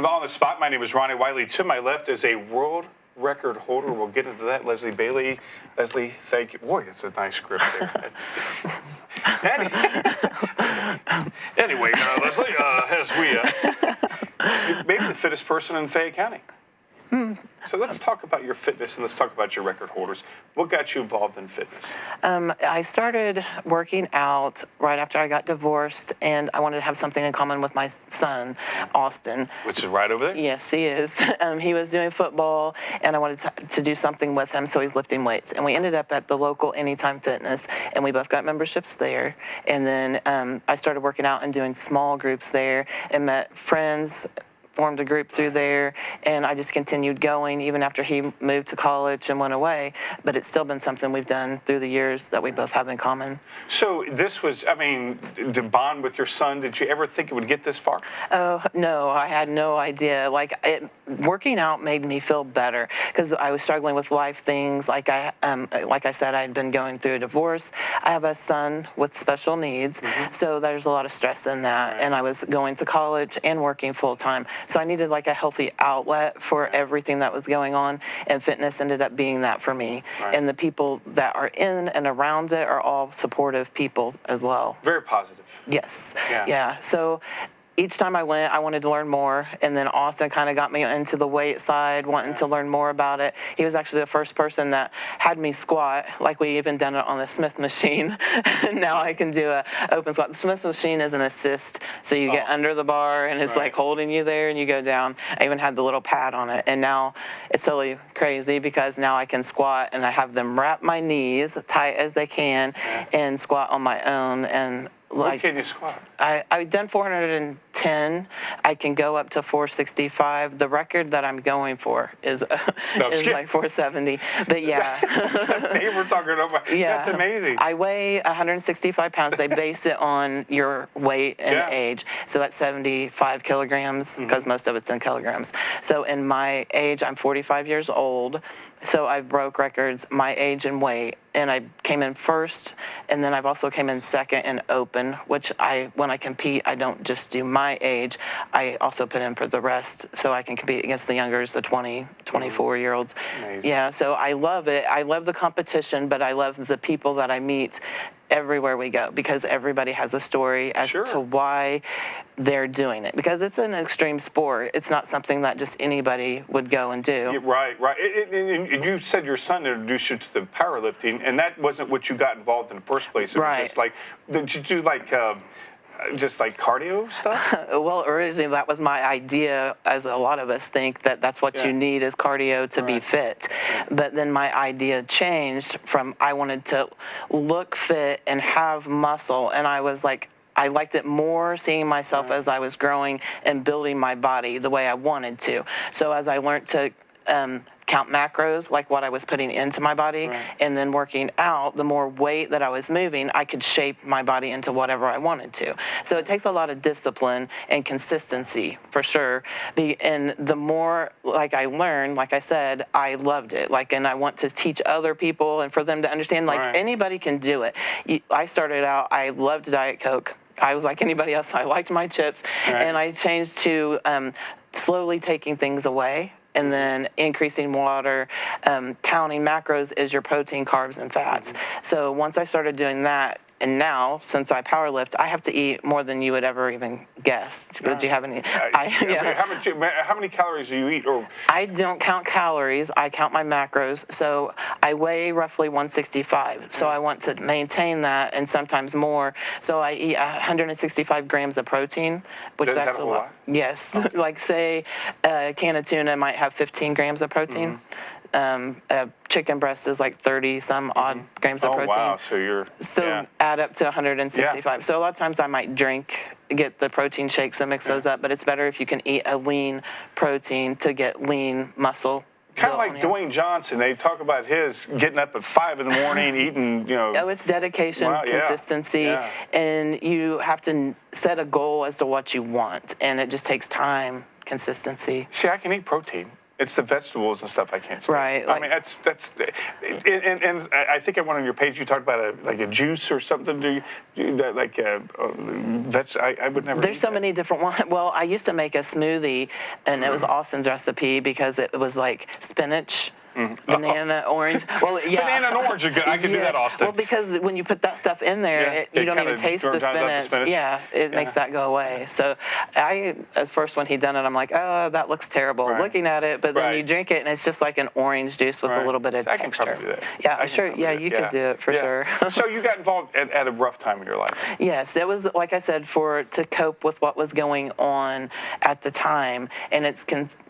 On the Spot. My name is Ronnie Wiley. To my left is a world record holder. We'll get into that. Leslie Bailey. Leslie, thank you. Boy, it's a nice script there. Anyway, Leslie, as we maybe the fittest person in Fayette County. So let's talk about your fitness and let's talk about your record holders. What got you involved in fitness? I started working out right after I got divorced, and I wanted to have something in common with my son, Austin. Which is right over there? Yes, he is. He was doing football, and I wanted to do something with him, so he's lifting weights. And we ended up at the local Anytime Fitness, and we both got memberships there. And then I started working out and doing small groups there and met friends, formed a group through there, and I just continued going even after he moved to college and went away. But it's still been something we've done through the years that we both have in common. So this was, I mean, to bond with your son, did you ever think it would get this far? Oh, no, I had no idea. Working out made me feel better because I was struggling with life things. Like I said, I had been going through a divorce. I have a son with special needs, so there's a lot of stress in that. And I was going to college and working full time. So I needed a healthy outlet for everything that was going on, and fitness ended up being that for me. Right. And the people that are in and around it are all supportive people as well. Very positive. Yes. Yeah. So each time I went, I wanted to learn more, and then Austin kind of got me into the weight side, wanting to learn more about it. He was actually the first person that had me squat, like we even done it on the Smith machine. Now I can do a open squat. The Smith machine is an assist, so you get under the bar, and it's like holding you there, and you go down. I even had the little pad on it, and now it's totally crazy because now I can squat, and I have them wrap my knees tight as they can and squat on my own. And what can you squat? I've done 410. I can go up to 465. The record that I'm going for is like 470. But yeah. We're talking about, that's amazing. I weigh 165 pounds. They base it on your weight and age. So that's 75 kilograms because most of it's in kilograms. So in my age, I'm 45 years old. So I broke records, my age and weight, and I came in first, and then I've also came in second in open, which when I compete, I don't just do my age, I also put in for the rest, so I can compete against the youngers, the 20, 24-year-olds. Amazing. Yeah, so I love it. I love the competition, but I love the people that I meet everywhere we go because everybody has a story as to why they're doing it because it's an extreme sport. It's not something that just anybody would go and do. Yeah, right. And you said your son introduced you to the powerlifting, and that wasn't what you got involved in the first place. It was just did you do just like cardio stuff? Well, originally that was my idea, as a lot of us think that's what you need is cardio to be fit. But then my idea changed from I wanted to look fit and have muscle, and I was like, I liked it more seeing myself as I was growing and building my body the way I wanted to. So as I learned to count macros, like what I was putting into my body, and then working out, the more weight that I was moving, I could shape my body into whatever I wanted to. So it takes a lot of discipline and consistency, for sure. And the more, I learned, like I said, I loved it. And I want to teach other people and for them to understand, anybody can do it. I started out, I loved Diet Coke. I was like anybody else. I liked my chips. And I changed to slowly taking things away and then increasing water. Counting macros is your protein, carbs, and fats. So once I started doing that, and now, since I powerlift, I have to eat more than you would ever even guess. Do you have any? How many calories do you eat? Or I don't count calories. I count my macros. So I weigh roughly 165. So I want to maintain that and sometimes more. So I eat 165 grams of protein, which that's a lot. Yes. Say a can of tuna might have 15 grams of protein. A chicken breast is 30 some odd grams of protein. Wow, so add up to 165. So a lot of times I might get the protein shakes and mix those up, but it's better if you can eat a lean protein to get lean muscle. Kind of like Dwayne Johnson. They talk about his getting up at 5 in the morning, eating, Oh, it's dedication, consistency, and you have to set a goal as to what you want, and it just takes time, consistency. See, I can eat protein. It's the vegetables and stuff I can't stand. Right, I mean, that's and I think on one of your pages you talked about a juice or something. Do you that like I would never. There's eat so that. many different ones. Well, I used to make a smoothie, and it was Austin's recipe because it was like spinach, banana, orange. Well, yeah. Banana and orange are good. I can do that, Austin. Well, because when you put that stuff in there, Yeah, you it don't even kinda taste the dries out the spinach. spinach. Yeah, it makes that go away. So at first when he done it, I'm like, oh, that looks terrible Right. looking at it. But then you Right. drink it, and it's just like an orange juice with a Right. little bit of I can texture. probably do that. Yeah, I can sure. probably Yeah, do it. you could do it for sure. So you got involved at a rough time in your life. Yes, it was, like I said, to cope with what was going on at the time, and it's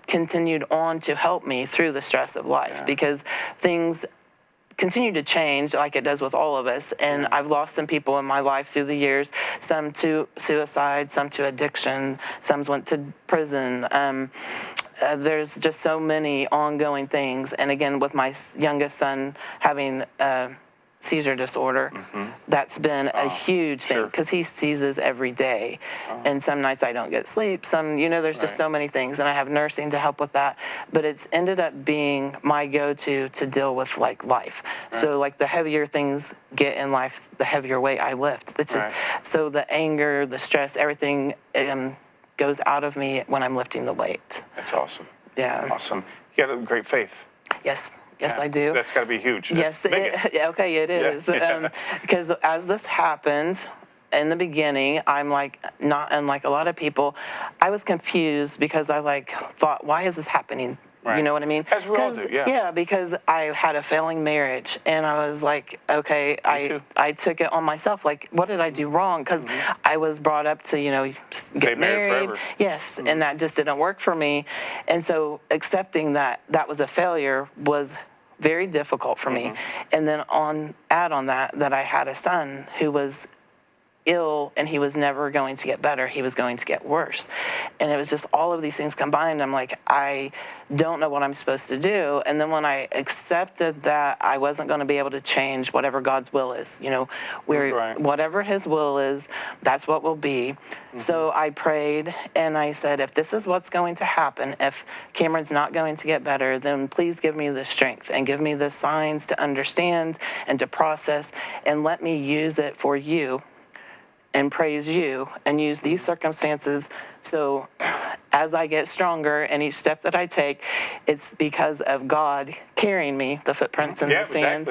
continued on to help me through the stress of life because things continue to change like it does with all of us, and I've lost some people in my life through the years, some to suicide, some to addiction, some went to prison. There's just so many ongoing things, and again, with my youngest son having seizure disorder, that's been a huge thing because he seizes every day, and some nights I don't get sleep. There's just so many things, and I have nursing to help with that. But it's ended up being my go-to to deal with like life. So like the heavier things get in life, the heavier weight I lift. It's just so the anger, the stress, everything goes out of me when I'm lifting the weight. That's awesome. Yeah. Awesome. You got a great faith. Yes. Yes, Yeah. I do. That's got to be huge. Yes, okay, it is. Yeah. Because as this happened in the beginning, I'm like, not unlike a lot of people, I was confused because I thought, why is this happening? Right. You know what I mean? As we all do, yeah. Yeah, because I had a failing marriage, and I was like, okay, I took it on myself. Like, what did I do wrong? Because I was brought up to, get married. forever. Yes, and that just didn't work for me. And so accepting that was a failure was very difficult for me. And then add on that I had a son who was ill, and he was never going to get better. He was going to get worse. And it was just all of these things combined. I'm like, I don't know what I'm supposed to do. And then when I accepted that I wasn't going to be able to change whatever God's will is, whatever his will is, that's what will be. So I prayed and I said, if this is what's going to happen, if Cameron's not going to get better, then please give me the strength and give me the signs to understand and to process, and let me use it for you and praise you and use these circumstances. So as I get stronger and each step that I take, it's because of God carrying me. The footprints in the sands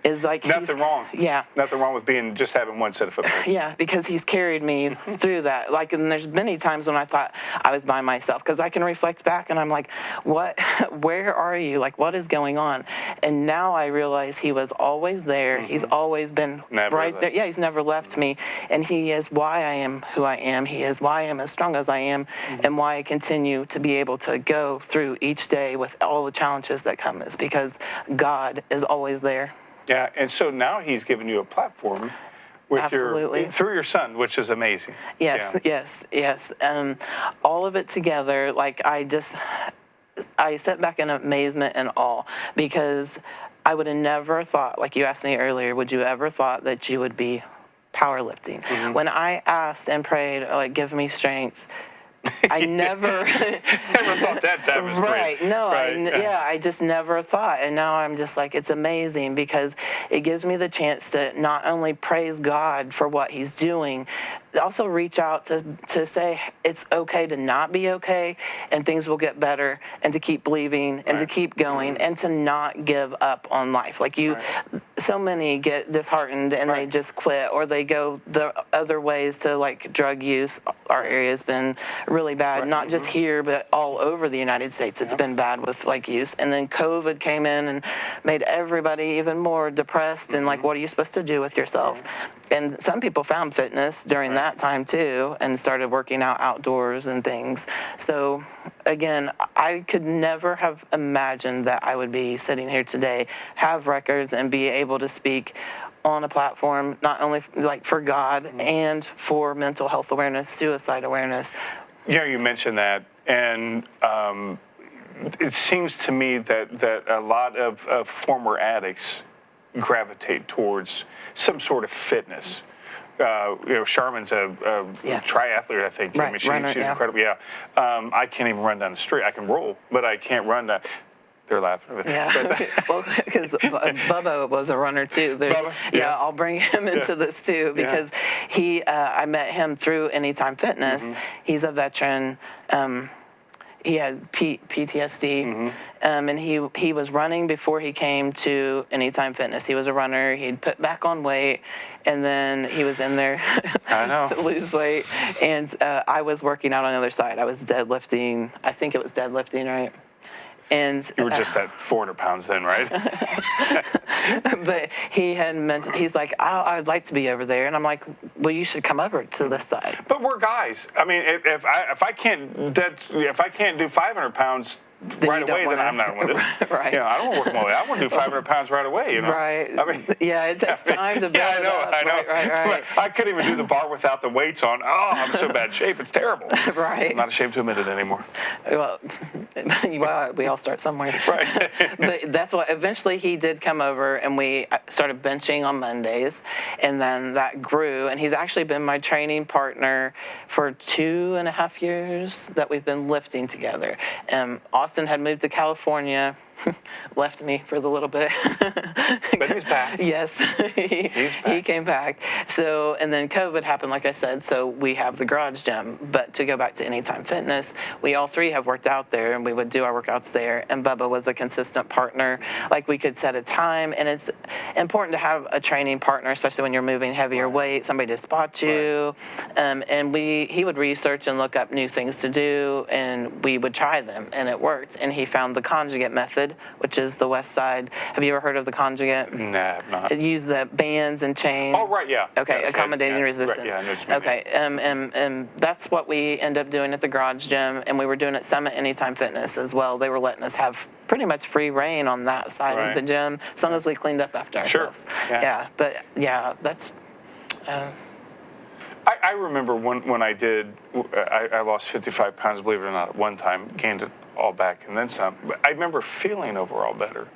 is like nothing wrong. Yeah. Nothing wrong with just having one set of footprints. Yeah, because he's carried me through that. And there's many times when I thought I was by myself, because I can reflect back and I'm like, where are you? Like, what is going on? And now I realize he was always there. He's always been right there. Yeah, he's never left me. And he is why I am who I am. He is why I am as strong as I am, and why I continue to be able to go through each day with all the challenges that come, is because God is always there. Yeah, and so now he's given you a platform with through your son, which is amazing. Yes, yes. All of it together, I sit back in amazement and awe, because I would have never thought, like you asked me earlier, would you ever thought that you would be powerlifting? When I asked and prayed, like, give me strength, I never thought that time was right. great. No, right. I just never thought. And now I'm just like, it's amazing, because it gives me the chance to not only praise God for what he's doing, also reach out to say it's okay to not be okay, and things will get better, and to keep believing and to keep going and to not give up on life. Like so many get disheartened and they just quit, or they go the other ways to like drug use. Our area has been really bad, not just here, but all over the United States. It's been bad with like use. And then COVID came in and made everybody even more depressed and like, what are you supposed to do with yourself? And some people found fitness during that time too, and started working out outdoors and things. So again, I could never have imagined that I would be sitting here today, have records, and be able to speak on a platform, not only like for God and for mental health awareness, suicide awareness. You mentioned that, and it seems to me that a lot of former addicts gravitate towards some sort of fitness. Charmin's a triathlete, I think. Right, I mean, she's runner, incredible. Yeah. I can't even run down the street. I can roll, but I can't run down. They're laughing. Yeah, well, because Bubba was a runner too. Bubba? Yeah. I'll bring him into this too because I met him through Anytime Fitness. Mm-hmm. He's a veteran. He had PTSD, and he was running before he came to Anytime Fitness. He was a runner. He'd put back on weight, and then he was in there I know. to lose weight. And I was working out on the other side. I was deadlifting. I think it was deadlifting, right? And You were just at 400 pounds then, right? but he had mentioned, he's like, I'd like to be over there. And I'm like, well, you should come over to this side. But we're guys. I mean, if I can't do 500 pounds right away, then I'm not with it. Right. I don't want to work my way. I want to do 500 pounds right away. Right. I mean, it takes time to build I know. it up. I know. Right. I couldn't even do the bar without the weights on. Oh, I'm in so bad shape. It's terrible. Right. I'm not ashamed to admit it anymore. Well, we all start somewhere. Right. But that's what eventually he did come over, and we started benching on Mondays, and then that grew. And he's actually been my training partner for 2.5 years that we've been lifting together. Austin had moved to California. Left me for the little bit. But he's back. Yes, he came back. So, and then COVID happened, like I said, so we have the garage gym. But to go back to Anytime Fitness, we all three have worked out there, and we would do our workouts there. And Bubba was a consistent partner. Like, we could set a time, and it's important to have a training partner, especially when you're moving heavier weight, somebody to spot you. And he would research and look up new things to do, and we would try them, and it worked. And he found the conjugate method, which is the West Side. Have you ever heard of the conjugate? Nah, I've not. It used the bands and chain. Oh, right, yeah. Okay, accommodating resistance. Right, yeah, I know what you mean. Okay, and that's what we end up doing at the garage gym, and we were doing at Summit Anytime Fitness as well. They were letting us have pretty much free reign on that side of the gym, as long as we cleaned up after ourselves. Sure. Yeah. But that's... I remember when I did, I lost 55 pounds, believe it or not, at one time, gained it all back and then some. But I remember feeling overall better.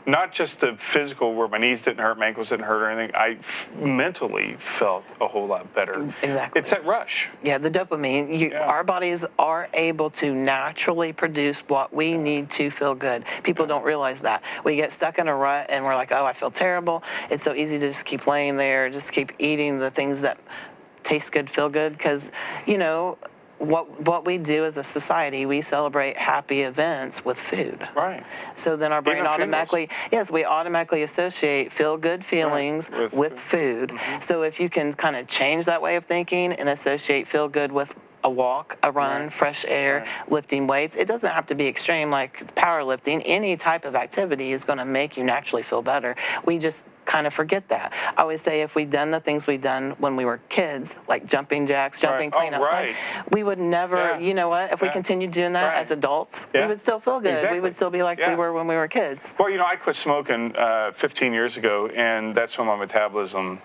Not just the physical where my knees didn't hurt, my ankles didn't hurt or anything. I mentally felt a whole lot better. Exactly. It's that rush. Yeah, the dopamine. Our bodies are able to naturally produce what we need to feel good. People don't realize that. We get stuck in a rut and we're like, oh, I feel terrible. It's so easy to just keep laying there, just keep eating the things that taste good, feel good, because, what we do as a society, we celebrate happy events with food. Right. So then our brain Even automatically, we automatically associate feel-good feelings with food. Mm-hmm. So if you can kind of change that way of thinking and associate feel-good with a walk, a run, fresh air, lifting weights. It doesn't have to be extreme like powerlifting. Any type of activity is going to make you naturally feel better. We just kind of forget that. I always say if we'd done the things we'd done when we were kids, like jumping jacks, jumping clean outside, we would never, you know what, if we continued doing that as adults, we would still feel good. Exactly. We would still be like we were when we were kids. Well, I quit smoking 15 years ago, and that's when my metabolism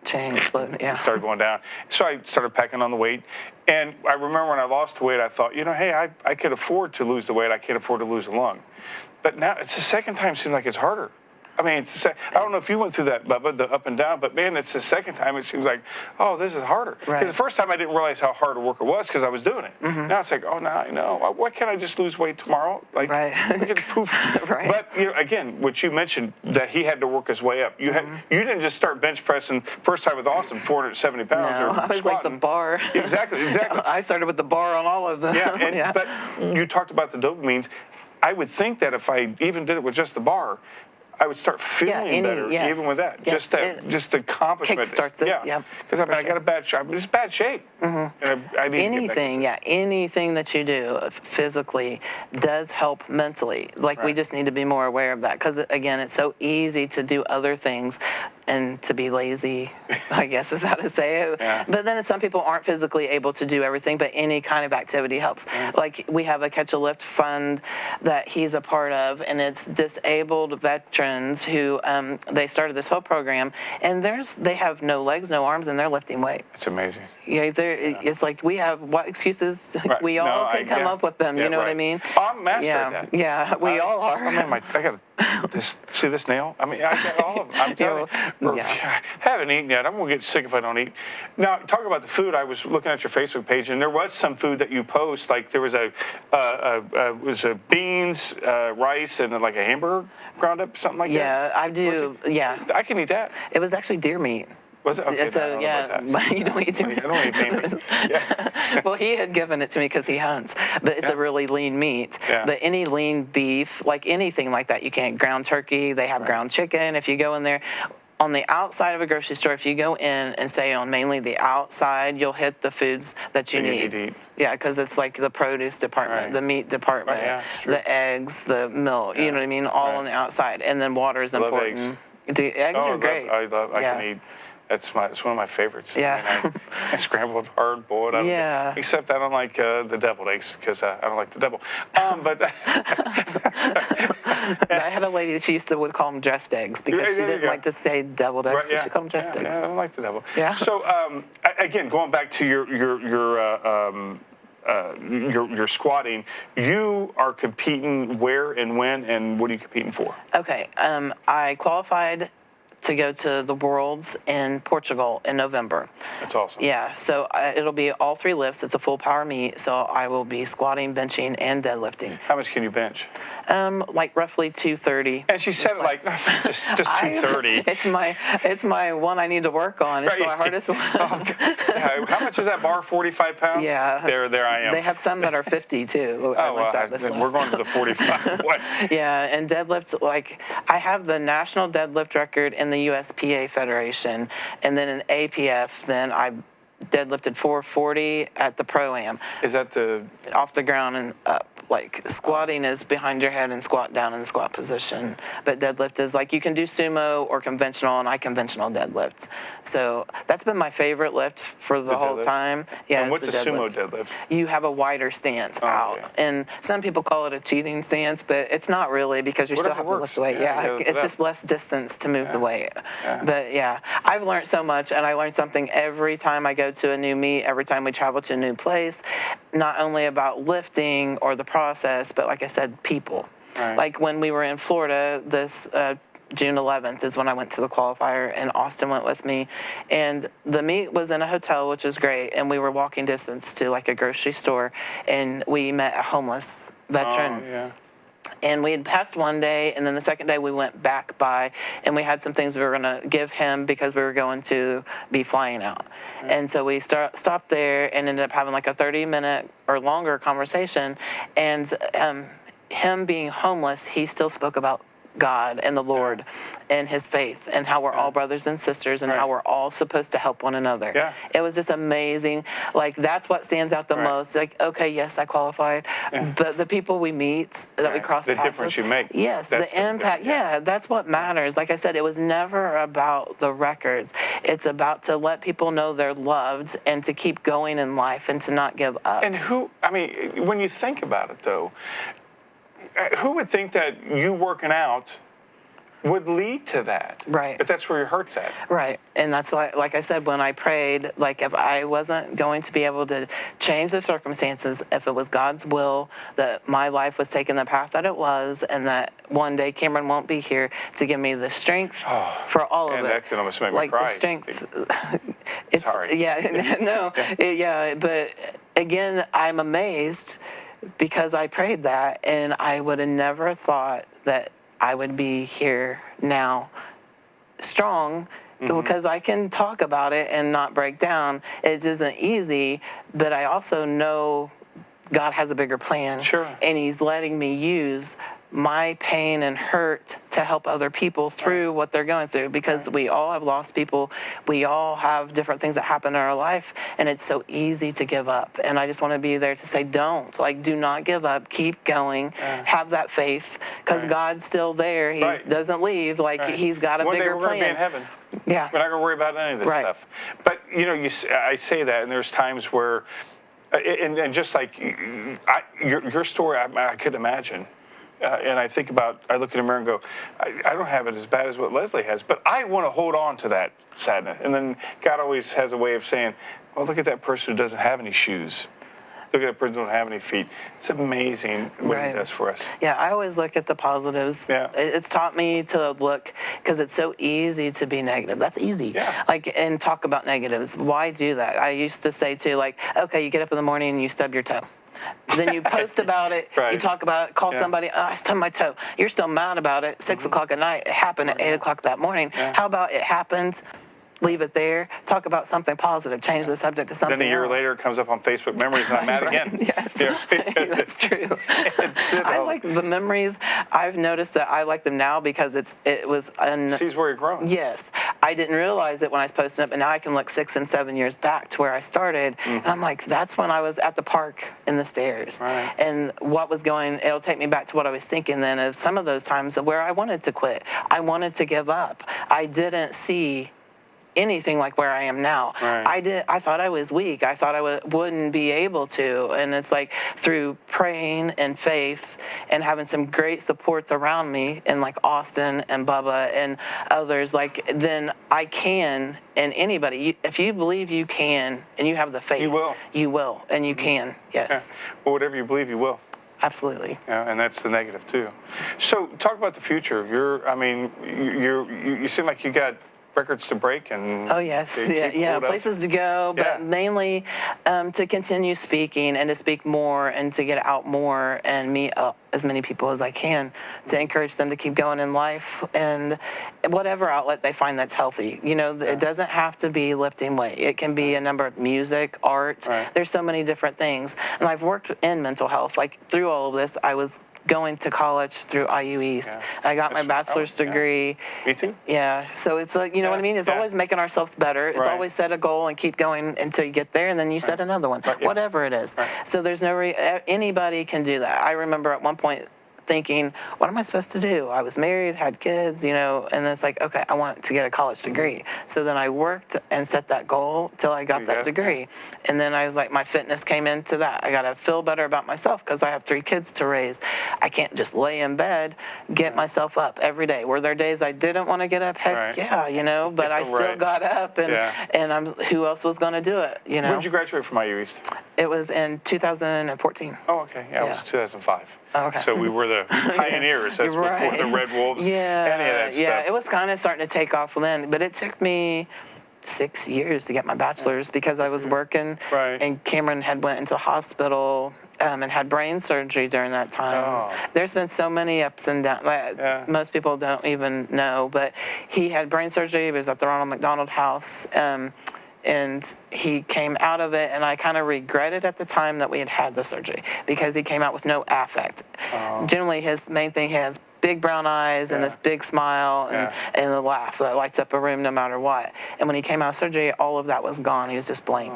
started going down. So I started packing on the weight. And I remember when I lost the weight, I thought, hey, I could afford to lose the weight. I can't afford to lose the lung. But now it's the second time it seems like it's harder. I mean, I don't know if you went through that, Bubba, the up and down, but man, it's the second time it seems like, oh, this is harder. Because the first time I didn't realize how hard a work it was because I was doing it. Mm-hmm. Now it's like, oh, now I know. Why can't I just lose weight tomorrow? Like, poof. But again, what you mentioned, that he had to work his way up. You didn't just start bench pressing first time with Austin, 470 pounds. No, I was like the bar. Exactly. I started with the bar on all of them. Yeah, but you talked about the dopamines. I would think that if I even did it with just the bar, I would start feeling better even with that. Just the accomplishment. Kickstarts it. Yeah. Because I got a bad shape. It's bad shape. Mm-hmm. And I need anything that you do physically does help mentally. Like we just need to be more aware of that. Because again, it's so easy to do other things and to be lazy, I guess is how to say it. Yeah. But then some people aren't physically able to do everything, but any kind of activity helps. Like we have a Catch a Lift fund that he's a part of, and it's disabled veterans who they started this whole program, and they have no legs, no arms, and they're lifting weight. It's amazing. It's like we have what excuses we all can come up with them. You know what I mean? I'm master at that. Yeah, we all are. I got See this nail? I mean, I got all of them. I'm telling you. Yeah. I haven't eaten yet. I'm going to get sick if I don't eat. Now, talk about the food. I was looking at your Facebook page, and there was some food that you post. Like there was a beans, rice, and like a hamburger ground up, something like that. Yeah, I do. Yeah. I can eat that. It was actually deer meat. Was it? Okay, So yeah, you don't eat deer meat. I don't eat bean meat. Yeah. Well, he had given it to me because he hunts, but it's a really lean meat. Yeah. But any lean beef, like anything like that, you can't. Ground turkey, they have ground chicken. If you go in there, on the outside of a grocery store, if you go in and say on mainly the outside, you'll hit the foods that you need. to eat. Yeah, because it's like the produce department, the meat department, the eggs, the milk. You know what I mean? All on the outside, and then water is important. Eggs are great. I can eat. It's one of my favorites. Yeah. I mean, I scrambled hard boiled. Except I don't like the deviled eggs because I don't like the devil. But I had a lady that she would call them dressed eggs because she didn't like to say deviled eggs, so she called them dressed eggs. Yeah, I don't like the devil. Yeah. So again, going back to your squatting, you are competing where and when, and what are you competing for? Okay. I qualified to go to the Worlds in Portugal in November. That's awesome. Yeah, so it'll be all 3 lifts. It's a full power meet, so I will be squatting, benching, and deadlifting. How much can you bench? Like roughly 230. And she said just 230. It's my one I need to work on. It's my hardest one. How much is that bar? 45 pounds? Yeah. There I am. They have some that are 50 too. We're going to the 45. Yeah, and deadlifts, like I have the national deadlift record in the USPA Federation, and then in APF, then I deadlifted 440 at the Pro-Am. Is that the off the ground and up? Like squatting is behind your head and squat down in the squat position, but deadlift is like you can do sumo or conventional, and I conventional deadlift. So that's been my favorite lift for the whole time. Yeah. And what's a sumo deadlift? You have a wider stance out, and some people call it a cheating stance, but it's not really because you still have to lift the weight. Yeah, it's just less distance to move the weight. But yeah, I've learned so much, and I learn something every time I go to a new meet, every time we travel to a new place, not only about lifting or the process, but like I said, people. Right. Like when we were in Florida, this June 11th is when I went to the qualifier, and Austin went with me. And the meet was in a hotel, which was great, and we were walking distance to like a grocery store, and we met a homeless veteran. Oh, yeah. And we had passed one day, and then the second day we went back by, and we had some things we were going to give him because we were going to be flying out. Mm-hmm. And so we stopped there and ended up having like a 30-minute or longer conversation. And him being homeless, he still spoke about God and the Lord and his faith and how we're all brothers and sisters and how we're all supposed to help one another. Yeah. It was just amazing. Like, that's what stands out the most. Like, okay, yes, I qualified, but the people we meet that we cross paths with. The difference you make. Yes, the impact. Yeah, that's what matters. Like I said, it was never about the records. It's about to let people know they're loved and to keep going in life and to not give up. And when you think about it, though, who would think that you working out would lead to that? Right. But that's where your heart's at. Right. And that's why, like I said, when I prayed, like if I wasn't going to be able to change the circumstances, if it was God's will that my life was taking the path that it was, and that one day Cameron won't be here to give me the strength for all of it. And that can almost make me like cry. The strength. Sorry. Yeah. No. Yeah. But again, I'm amazed because I prayed that, and I would have never thought that I would be here now strong, because I can talk about it and not break down. It isn't easy, but I also know God has a bigger plan. Sure. And he's letting me use my pain and hurt to help other people through what they're going through, because we all have lost people. We all have different things that happen in our life, and it's so easy to give up. And I just want to be there to say, do not give up. Keep going. Have that faith, because God's still there. He doesn't leave. He's got a bigger plan. One day we're going to be in heaven. Yeah. We're not going to worry about any of this stuff. But, I say that, and there's times where, and just like your story, I could imagine. And I look in the mirror and go, I don't have it as bad as what Leslie has, but I want to hold on to that sadness. And then God always has a way of saying, well, look at that person who doesn't have any shoes. look at a person who don't have any feet. It's amazing what Right. it does for us. Yeah, I always look at the positives. Yeah. It's taught me to look, because it's so easy to be negative. That's easy. Yeah. Like, and talk about negatives. Why do that? I used to say too, like, okay, you get up in the morning and you stub your toe. Then you post about it, you Right. talk about it, call Yeah. somebody, oh, I stubbed my toe. You're still mad about it, 6 o'clock at night. It happened at 8 o'clock that morning. Yeah. How about it happened? Leave it there. Talk about something positive. Change the subject to something Then a year else. later, it comes up on Facebook Memories, and I'm mad Right. again. Yes, Yeah. that's true. It I like the memories. I've noticed that I like them now because it was sees where you're growing. Yes, I didn't realize it when I was posting up, and now I can look 6 and 7 years back to where I started, and I'm like, that's when I was at the park in the stairs, Right. and what was going. It'll take me back to what I was thinking then of some of those times where I wanted to quit, I wanted to give up. I didn't see anything like where I am now. Right. I thought I was weak. I thought I wouldn't be able to. And it's like through praying and faith and having some great supports around me, and like Austin and Bubba and others, like, then I can, and anybody, if you believe you can and you have the faith, You will. You will, and you can. Yes. Yeah. Well, whatever you believe, you will. Absolutely. Yeah, and that's the negative too. So talk about the future. You seem like you got records to break and Oh yes, to keep yeah, hold of. places to go, but Yeah. mainly to continue speaking and to speak more and to get out more and meet as many people as I can to encourage them to keep going in life and whatever outlet they find that's healthy. You know, it doesn't have to be lifting weight. It can be a number of music, art. Right. There's so many different things, and I've worked in mental health. Like through all of this, I was going to college through IU East. Yeah. I got my bachelor's yeah. degree. Me too. Yeah, so it's like, you know what I mean? It's Yeah. always making ourselves better. It's Right. always set a goal and keep going until you get there, and then you set another one, Right, yeah. whatever it is. Right. So there's no, anybody can do that. I remember at one point thinking, what am I supposed to do? I was married, had kids, you know, and it's like, okay, I want to get a college degree. So then I worked and set that goal till I got You that got it, degree. And then I was like, my fitness came into that. I got to feel better about myself because I have 3 kids to raise. I can't just lay in bed, get myself up every day. Were there days I didn't want to get up? Heck Right. yeah, you know, but I still Right. got up, and Yeah. who else was going to do it, you know? When did you graduate from IU East? It was in 2014. Oh, okay. Yeah, it was 2005. Oh, okay. So we were the pioneers. That's before the Red Wolves. Yeah, Any of that yeah, stuff. it was kind of starting to take off then, but it took me 6 years to get my bachelor's because I was working, Right. and Cameron had went into the hospital and had brain surgery during that time. Oh. There's been so many ups and downs. Yeah. Most people don't even know, but he had brain surgery. He was at the Ronald McDonald House. And he came out of it, and I kind of regretted at the time that we had the surgery because he came out with no affect. Generally, his main thing, he has big brown eyes and Yeah. this big smile and a laugh that lights up a room no matter what. And when he came out of surgery, all of that was gone. He was just blank.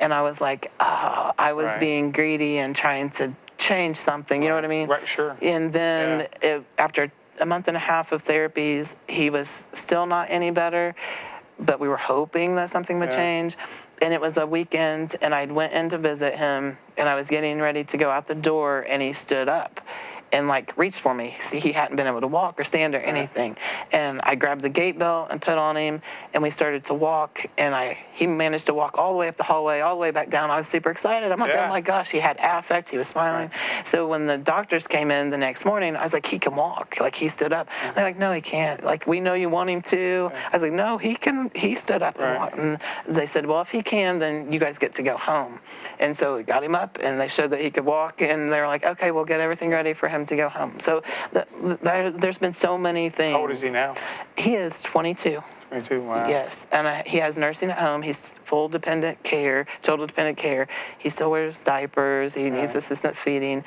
And I was like, oh, I was Right. being greedy and trying to change something. You know what I mean? Right, sure. And then after a month and a half of therapies, he was still not any better, but we were hoping that something would Yeah. change. And it was a weekend, and I went in to visit him, and I was getting ready to go out the door, and he stood up and like reached for me. See, he hadn't been able to walk or stand or anything. And I grabbed the gate belt and put on him, and we started to walk, and he managed to walk all the way up the hallway, all the way back down. I was super excited. I'm like, Yeah. oh my gosh, he had affect, he was smiling. So when the doctors came in the next morning, I was like, he can walk. Like, he stood up. They're like, no, he can't. Like, we know you want him to. I was like, no, he can. He stood up and Right. walked. And they said, well, if he can, then you guys get to go home. And so we got him up, and they showed that he could walk, and they were like, okay, we'll get everything ready for him to go home. So there's been so many things. How old is he now? He is 22. 22. Wow. Yes, and he has nursing at home. He's full dependent care, total dependent care. He still wears diapers. He needs assistant feeding.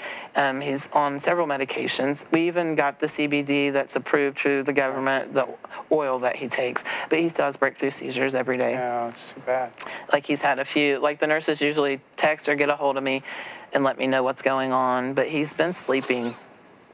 He's on several medications. We even got the CBD that's approved through the government, the oil that he takes. But he still has breakthrough seizures every day. Yeah, it's too bad. Like, he's had a few. Like, the nurses usually text or get a hold of me and let me know what's going on. But he's been sleeping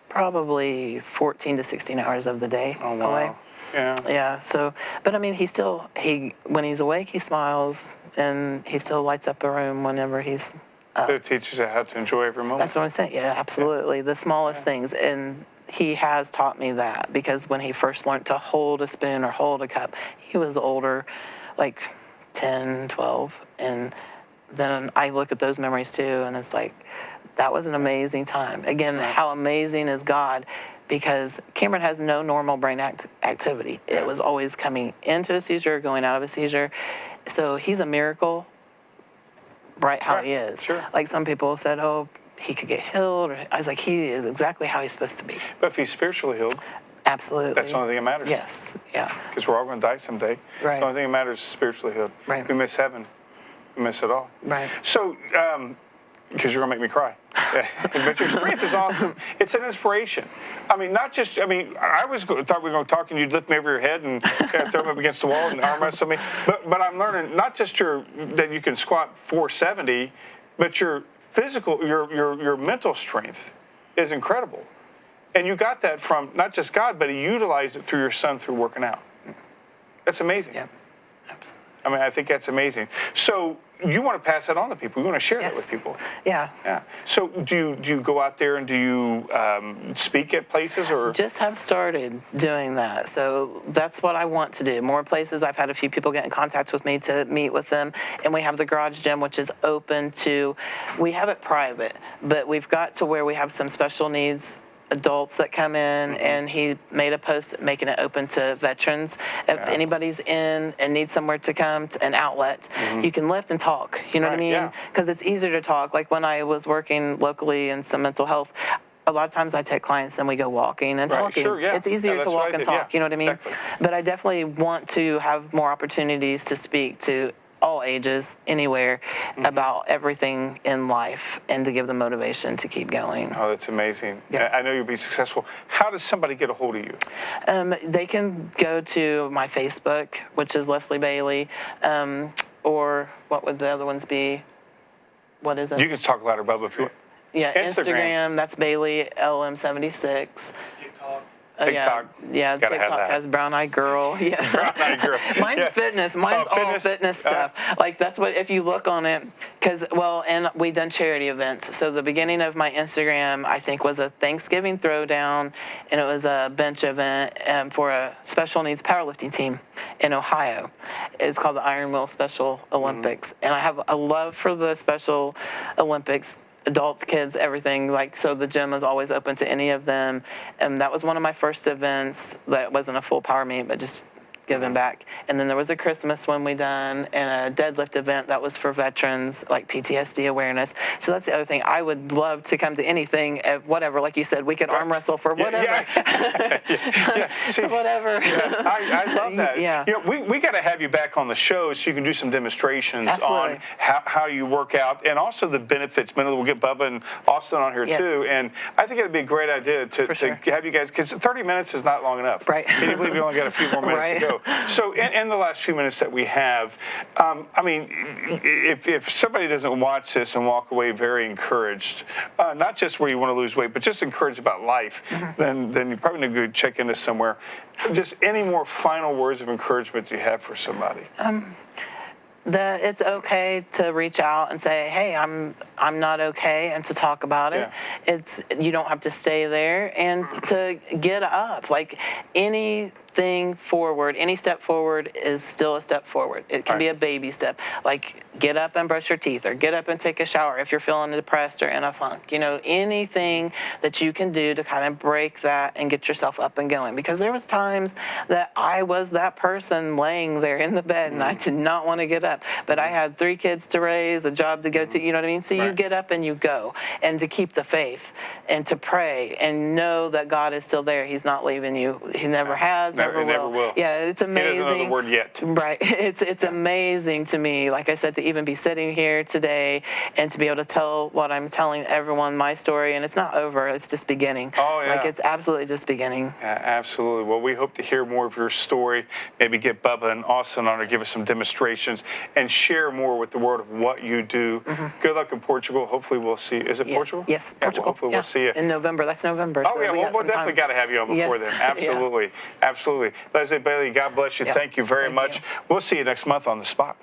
probably 14 to 16 hours of the day Oh, wow. away. Yeah. Yeah, so, but I mean, when he's awake, he smiles, and he still lights up a room whenever he's So it teaches you how to enjoy every moment. That's what I'm saying. Yeah, absolutely. The smallest things. And he has taught me that, because when he first learned to hold a spoon or hold a cup, he was older, like 10, 12, and then I look at those memories too, and it's like, that was an amazing time. Again, how amazing is God? Because Cameron has no normal brain activity. It was always coming into a seizure, going out of a seizure. So he's a miracle, right, how he is. Sure. Like some people said, oh, he could get healed. I was like, he is exactly how he's supposed to be. But if he's spiritually healed, Absolutely. that's the only thing that matters. Yes, yeah. Because we're all going to die someday. Right. The only thing that matters is spiritually healed. Right. We miss heaven. We miss it all. Right. So, because you're going to make me cry. But your strength is awesome. It's an inspiration. I mean, not just, I mean, thought we were going to talk and you'd lift me over your head and kind of throw me up against the wall and arm wrestle me. But I'm learning not just that you can squat 470, but your physical, your mental strength is incredible. And you got that from not just God, but He utilized it through your son through working out. That's amazing. Yeah, absolutely. I mean, I think that's amazing. So you want to pass that on to people. You want to share that with people. Yeah. Yeah. So do you go out there and do you speak at places or? Just have started doing that. So that's what I want to do. More places. I've had a few people get in contact with me to meet with them. And we have the garage gym, which is open to, we have it private, but we've got to where we have some special needs adults that come in, and he made a post making it open to veterans. If anybody's in and needs somewhere to come, an outlet, you can lift and talk. You know what I mean? Because it's easier to talk. Like when I was working locally in some mental health, a lot of times I take clients and we go walking and talking. Sure, yeah. It's easier to walk and talk. You know what I mean? Exactly. But I definitely want to have more opportunities to speak to all ages, anywhere, about everything in life, and to give them motivation to keep going. Oh, that's amazing. Yeah. I know you'll be successful. How does somebody get a hold of you? They can go to my Facebook, which is Leslie Bailey, or what would the other ones be? What is it? You can talk louder, Bubba, if you want. Yeah, Instagram. that's Bailey LM76. TikTok. TikTok. Yeah, Gotta have TikTok that. has Brown Eyed Girl. Yeah. Brown-eyed girl. Mine's Yeah. fitness. Mine's all fitness. fitness stuff. Like that's what, if you look on it, and we done charity events. So the beginning of my Instagram, I think, was a Thanksgiving throwdown, and it was a bench event for a special needs powerlifting team in Ohio. It's called the Iron Will Special Olympics, and I have a love for the Special Olympics. Adults, kids, everything. Like, so the gym is always open to any of them. And that was one of my first events that wasn't a full power meet, but just giving back. And then there was a Christmas one we done, and a deadlift event that was for veterans, like PTSD awareness. So that's the other thing. I would love to come to anything, whatever. Like you said, we could arm wrestle for whatever. Yeah. See, So whatever. Yeah, I love that. Yeah. You know, we got to have you back on the show so you can do some demonstrations Absolutely. on how you work out and also the benefits. We'll get Bubba and Austin on here Yes. too. And I think it'd be a great idea to sure. have you guys, because 30 minutes is not long enough. Right. Can you believe we only got a few more minutes Right. to go? So in the last few minutes that we have, I mean, if somebody doesn't watch this and walk away very encouraged, not just where you want to lose weight, but just encouraged about life, then you probably need to go check into somewhere. Just any more final words of encouragement you have for somebody? That it's okay to reach out and say, hey, I'm not okay, and to talk about it. You don't have to stay there, and to get up. Like anything forward, any step forward is still a step forward. It can be a baby step. Like get up and brush your teeth, or get up and take a shower if you're feeling depressed or in a funk. You know, anything that you can do to kind of break that and get yourself up and going. Because there was times that I was that person laying there in the bed and I did not want to get up. But I had 3 kids to raise, a job to go to, you know what I mean? So you get up and you go, and to keep the faith and to pray and know that God is still there. He's not leaving you. He never has, never will. Yeah, it's amazing. He doesn't know the word yet. Right. It's amazing to me, like I said, to even be sitting here today and to be able to tell what I'm telling everyone, my story, and it's not over. It's just beginning. Oh, yeah. Like it's absolutely just beginning. Yeah, absolutely. Well, we hope to hear more of your story. Maybe get Bubba and Austin on to give us some demonstrations and share more with the world of what you do. Good luck in Portugal. Hopefully we'll see. Is it Portugal? Yes, Yeah, Portugal. well, hopefully we'll see you. In November. That's November. Oh, so yeah, we got we'll some definitely time. got to have you on before Yes. then. Absolutely. Absolutely. Leslie Bailey, God bless you. Yeah. Thank you very Thank much. you. We'll see you next month on The Spot.